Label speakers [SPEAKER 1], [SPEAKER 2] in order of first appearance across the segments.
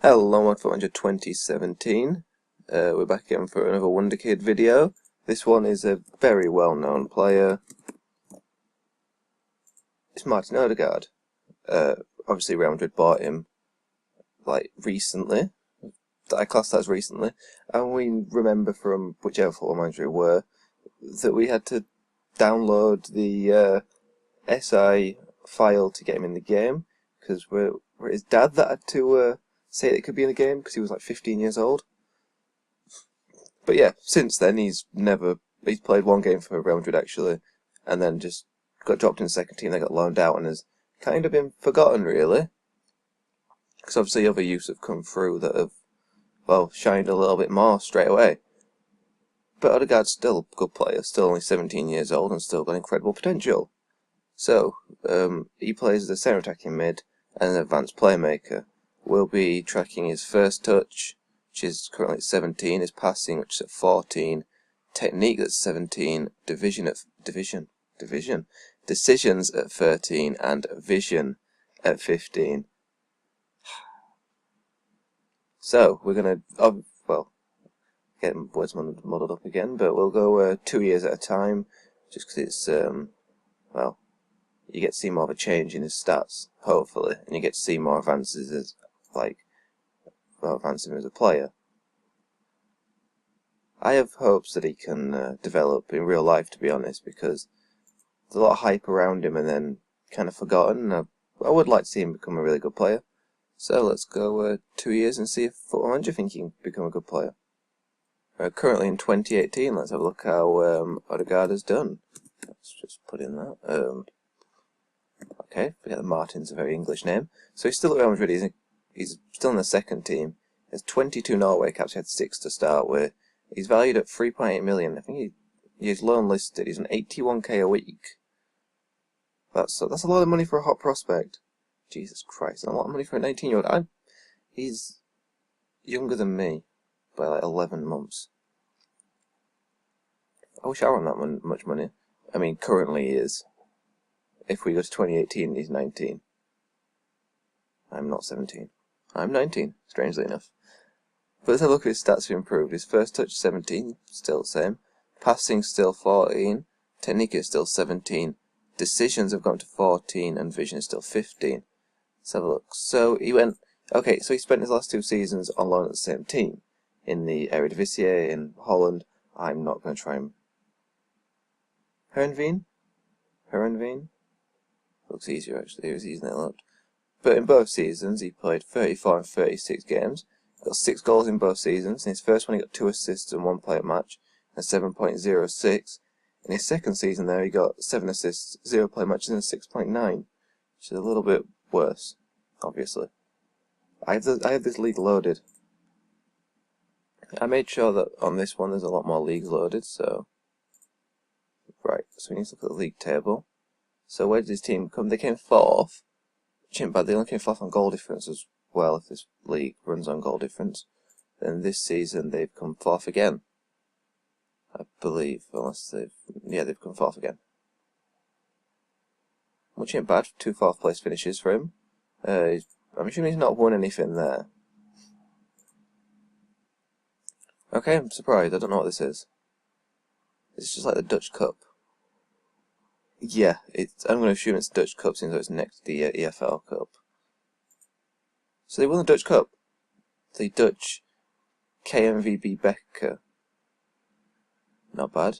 [SPEAKER 1] Hello, my 2017. We're back again for another Wonderkid video. This one is a very well-known player. It's Martin Odegaard. Obviously Real Madrid bought him, like, recently. I class that as recently. And we remember from whichever football manager we were, that we had to download the SI file to get him in the game, because we're his dad that had to say that it could be in the game because he was like 15 years old. But yeah, since then he's played one game for Real Madrid actually, and then just got dropped in the second team. They got loaned out and has kind of been forgotten really, because obviously other youths have come through that have, well, shined a little bit more straight away. But Odegaard's still a good player, still only 17 years old and still got incredible potential. So, he plays as a centre attacking mid and an advanced playmaker. We'll be tracking his first touch, which is currently at 17, his passing, which is at 14, technique at 17, decisions at 13, and vision at 15. So, we're going to, getting words muddled up again, but we'll go 2 years at a time, just because it's, you get to see more of a change in his stats, hopefully, and you get to see more advances as, advancing as a player. I have hopes that he can develop in real life, to be honest, because there's a lot of hype around him and then kind of forgotten. I would like to see him become a really good player. So let's go 2 years and see if Football Manager think he can become a good player. Currently in 2018, let's have a look how Odegaard has done. Let's just put in that. Okay, forget that Martin's a very English name. So he's still at Real Madrid, he's still in the second team. He has 22 Norway caps, he had 6 to start with. He's valued at 3.8 million. I think he's loan listed. He's on 81k a week. That's a lot of money for a hot prospect. Jesus Christ, and a lot of money for an 18-year-old. He's younger than me by like 11 months. I wish I won that much money. I mean, currently he is. If we go to 2018, he's 19. I'm not 17. I'm 19, strangely enough. But let's have a look at his stats have improved. His first touch 17, still the same. Passing still 14. Technique is still 17. Decisions have gone to 14, and vision is still 15. Let's have a look. So he went. Okay, so he spent his last 2 seasons on loan at the same team in the Eredivisie in Holland. I'm not going to try him. Herenveen? Looks easier actually, it was easy than it looked. But in both seasons he played 34 and 36 games, got 6 goals in both seasons. In his first one he got 2 assists and 1 play at match, and 7.06. In his second season there he got 7 assists, 0 play matches and a 6.9, which is a little bit worse, obviously. I have this league loaded. I made sure that on this one there's a lot more leagues loaded, so... Right, so we need to look at the league table. So where did his team come? They came 4th. But they only came 4th on goal difference as well, if this league runs on goal difference. Then this season they've come 4th again. I believe, unless they've come 4th again. Which ain't bad, 2 4th place finishes for him. I'm assuming he's not won anything there. Okay, I'm surprised, I don't know what this is. It's just like the Dutch Cup. Yeah, I'm going to assume it's Dutch Cup since it's next to the EFL Cup. So they won the Dutch Cup. The Dutch KNVB Beker. Not bad.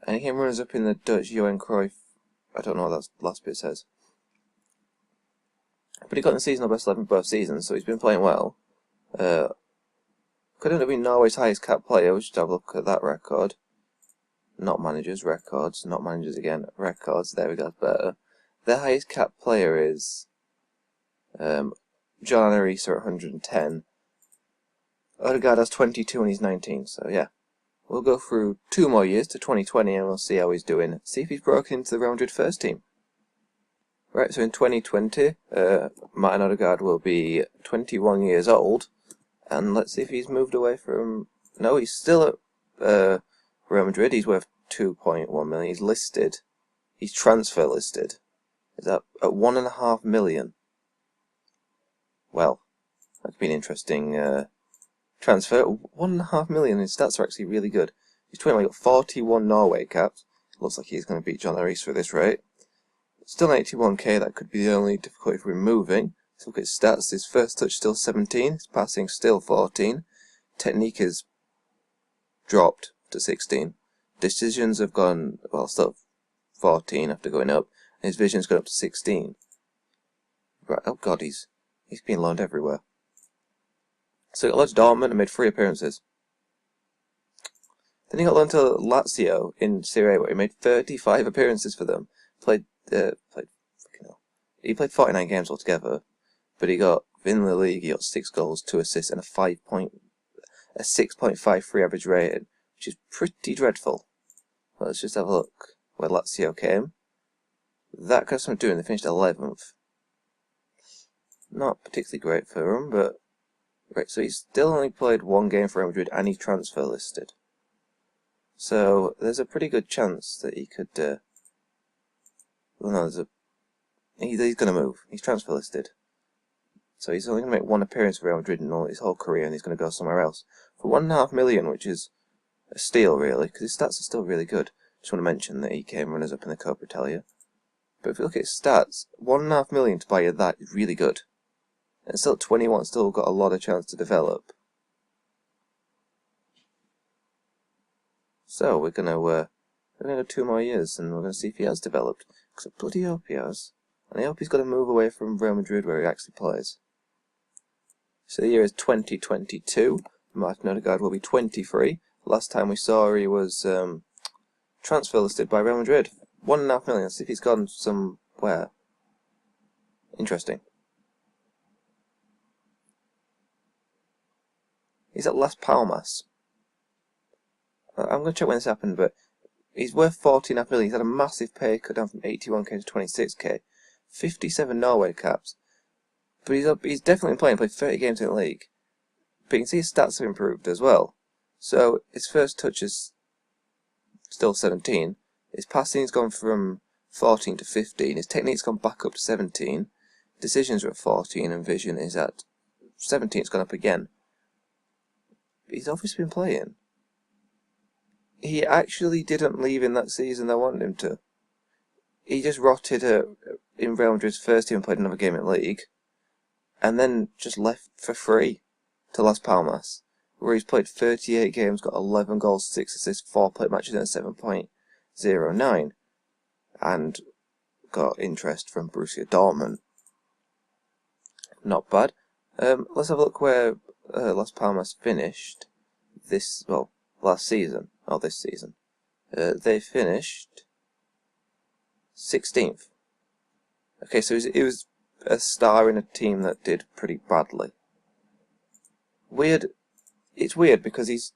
[SPEAKER 1] And he came runners-up in the Dutch Johan Cruyff. I don't know what that last bit says. But he got in the seasonal best 11 both seasons, so he's been playing well. Could end up being Norway's highest cap player. We should have a look at that record. Not managers, records. Not managers again, records. There we go, better. Their highest cap player is John Arisa at 110. Odegaard has 22 and he's 19, so yeah. We'll go through 2 more years to 2020 and we'll see how he's doing. See if he's broken into the Real Madrid first team. Right, so in 2020, Martin Odegaard will be 21 years old. And let's see if he's moved away from... No, he's still at Real Madrid. He's worth 2.1 million. He's listed. He's transfer listed. Is that at 1.5 million? Well, That could be an interesting transfer. 1.5 million. His stats are actually really good. He's 21. He got 41 Norway caps. Looks like he's going to beat John Reese for this rate. Still 81k. That could be the only difficulty for him moving. Let's look at his stats. His first touch still 17. His passing still 14. Technique is dropped to 16. Decisions have gone, well, still 14 after going up. And his vision's gone up to 16. Right, oh god, he's being loaned everywhere. So he got loaned to Dortmund and made 3 appearances. Then he got loaned to Lazio in Serie A, where he made 35 appearances for them. He played 49 games altogether, but he got, in the league, he got 6 goals, 2 assists, and a 6.53 average rating, which is pretty dreadful. Well, let's just have a look where Lazio came. That got something doing. They finished 11th. Not particularly great for him, but right. So he's still only played 1 game for Real Madrid, and he's transfer listed. So there's a pretty good chance that he could. Well, no, he's going to move. He's transfer listed. So he's only going to make 1 appearance for Real Madrid in all his whole career, and he's going to go somewhere else for 1.5 million, which is a steal, really, because his stats are still really good. Just want to mention that he came runners-up in the Copa Italia. But if you look at his stats, 1.5 million to buy you that is really good. And still 21, still got a lot of chance to develop. So we're gonna go 2 more years, and we're gonna see if he has developed. Because I bloody hope he has, and I hope he's got to move away from Real Madrid where he actually plays. So the year is 2022. Martin Odegaard will be 23. Last time we saw he was transfer listed by Real Madrid. 1.5 million. Let's see if he's gone somewhere. Interesting. He's at Las Palmas. I'm going to check when this happened, but he's worth 14.5 million. He's had a massive pay cut down from 81k to 26k. 57 Norway caps. But he's definitely played 30 games in the league. But you can see his stats have improved as well. So his first touch is still 17. His passing's gone from 14 to 15. His technique's gone back up to 17. Decisions are at 14, and vision is at 17. It's gone up again. He's obviously been playing. He actually didn't leave in that season they wanted him to. He just rotted in Real Madrid's first team and played another game in the league, and then just left for free to Las Palmas, where he's played 38 games, got 11 goals, 6 assists, 4 play matches, and a 7.09, and got interest from Borussia Dortmund. Not bad. Let's have a look where Las Palmas finished last season, or this season. They finished 16th. Okay, so he was a star in a team that did pretty badly. It's weird because he's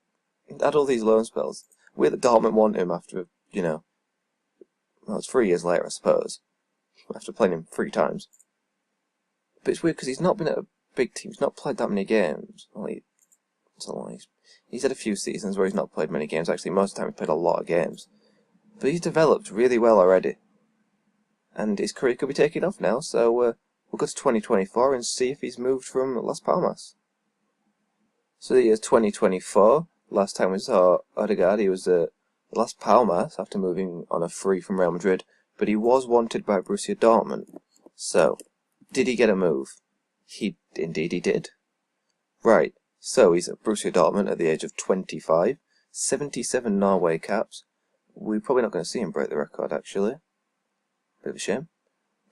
[SPEAKER 1] had all these loan spells. Weird that Dortmund want him after, well, it's 3 years later, I suppose, after playing him 3 times. But it's weird because he's not been at a big team. He's not played that many games. Well, he's had a few seasons where he's not played many games. Actually, most of the time he's played a lot of games. But he's developed really well already. And his career could be taking off now, so we'll go to 2024 and see if he's moved from Las Palmas. So the year's 2024. Last time we saw Odegaard, he was at Las Palmas after moving on a free from Real Madrid, but he was wanted by Borussia Dortmund. So, did he get a move? Indeed he did. Right, so he's at Borussia Dortmund at the age of 25, 77 Norway caps. We're probably not going to see him break the record, actually. Bit of a shame.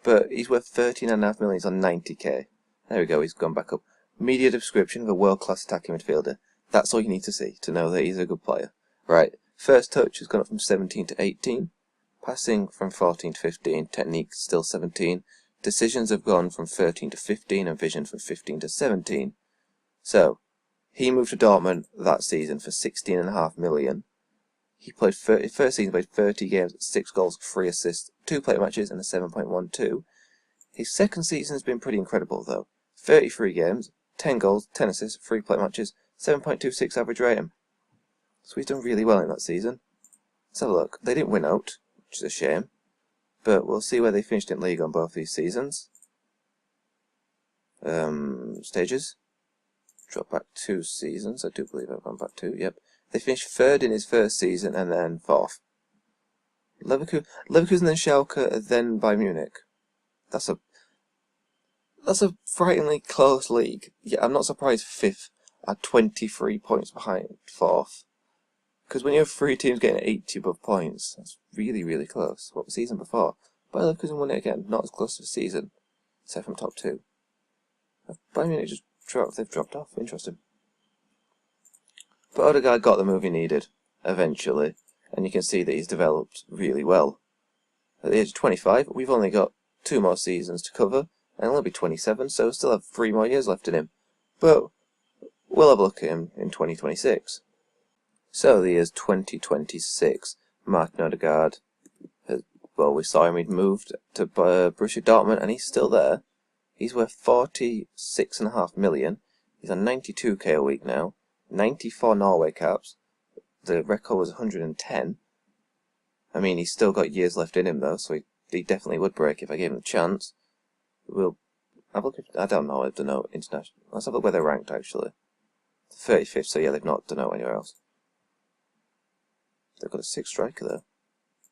[SPEAKER 1] But he's worth 13.5 million, he's on 90k. There we go, he's gone back up. Media description of a world-class attacking midfielder. That's all you need to see to know that he's a good player. Right, first touch has gone up from 17 to 18. Passing from 14 to 15. Technique still 17. Decisions have gone from 13 to 15, and vision from 15 to 17. So, he moved to Dortmund that season for 16.5 million. He played first season played 30 games, 6 goals, 3 assists, 2 play matches, and a 7.12. His second season has been pretty incredible though. 33 games, 10 goals, 10 assists, 3 play matches, 7.26 average rating. So he's done really well in that season. Let's have a look. They didn't win out, which is a shame. But we'll see where they finished in league on both these seasons. Stages. drop back 2 seasons. I do believe I've gone back 2. Yep. They finished 3rd in his first season and then 4th. Leverkusen, then Schalke, then Bayern Munich. That's a frighteningly close league. Yeah, I'm not surprised 5th are 23 points behind 4th. Because when you have 3 teams getting 80 above points, that's really, really close. What was the season before? Bayern Leverkusen won it again. Not as close to the season, except from top 2. Bayern Munich just dropped. They've dropped off. Interesting. But Odegaard got the move he needed eventually, and you can see that he's developed really well. At the age of 25, we've only got 2 more seasons to cover, and he'll be 27, so we'll still have 3 more years left in him. But we'll have a look at him in 2026. So the year's 2026. Martin Odegaard, well, we saw him, he'd moved to Borussia Dortmund, and he's still there. He's worth 46.5 million. He's on 92k a week now. 94 Norway caps. The record was 110. I mean, he's still got years left in him though, so he definitely would break if I gave him a chance. We'll have a look at, I don't know, international. Let's have a look where they're ranked actually. 35th, so yeah, they've not done it anywhere else. They've got a 6th striker there.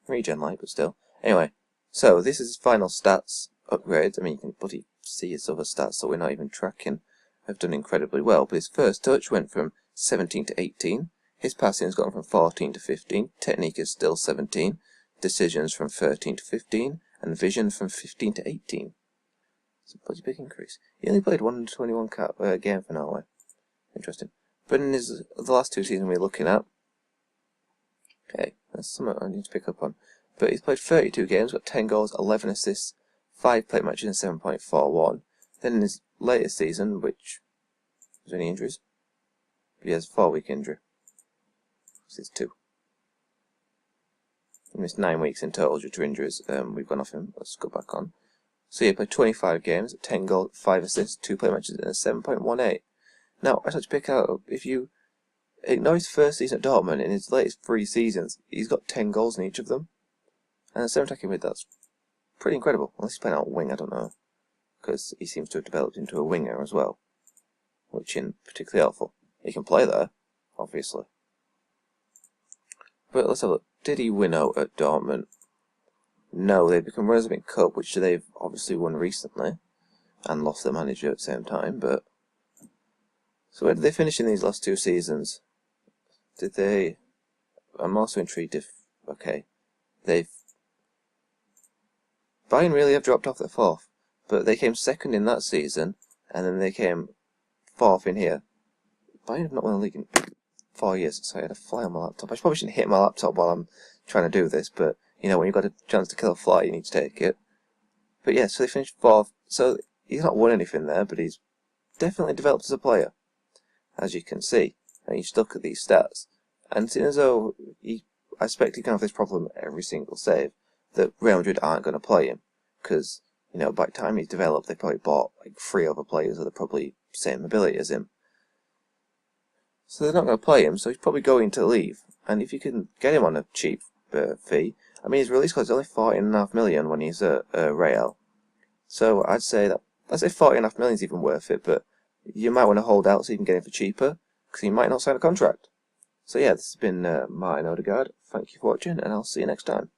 [SPEAKER 1] Regen light, but still. Anyway, so this is his final stats upgrade. I mean, you can bloody see his other stats that we're not even tracking. Have done incredibly well, but his first touch went from 17 to 18. His passing's gone from 14 to 15. Technique is still 17. Decisions from 13 to 15. And vision from 15 to 18. It's a bloody big increase. He only played 121 game for Norway. Interesting. But in the last 2 seasons we're looking at, okay, that's something I need to pick up on. But he's played 32 games, got 10 goals, 11 assists, 5 play matches and 7.41. Then in his latest season, which was any injuries, but he has a 4-week injury. This is 2. He missed 9 weeks in total due to injuries. We've gone off him. Let's go back on. So he played 25 games, 10 goals, 5 assists, 2 play matches, and a 7.18. Now, I'd like to pick out, if you ignore his first season at Dortmund, in his latest 3 seasons, he's got 10 goals in each of them. And the 7 attacking mid, that's pretty incredible. Unless he's playing out wing, I don't know. Because he seems to have developed into a winger as well. Which is particularly helpful. He can play there, obviously. But let's have a look. Did he win out at Dortmund? No, they've become runners up in Cup, which they've obviously won recently. And lost their manager at the same time, but... So where did they finish in these last 2 seasons? Did they... I'm also intrigued if... Okay. They've... Bayern really have dropped off their 4th. But they came 2nd in that season, and then they came 4th in here. Bayern have not won the league in 4 years, so I had a fly on my laptop. I probably shouldn't hit my laptop while I'm trying to do this, but, you know, when you've got a chance to kill a fly, you need to take it. But yeah, so they finished 4th. So he's not won anything there, but he's definitely developed as a player, as you can see. And you just look at these stats, and seeing as though I expect he can have this problem every single save, that Real Madrid aren't going to play him, because, you know, by the time he's developed, they probably bought like 3 other players that are probably same ability as him. So they're not going to play him, so he's probably going to leave. And if you can get him on a cheap fee, I mean, his release cost is only 14.5 million when he's at Real. So I'd say 14.5 million is even worth it, but you might want to hold out so you can get him for cheaper, because he might not sign a contract. So yeah, this has been Martin Odegaard. Thank you for watching, and I'll see you next time.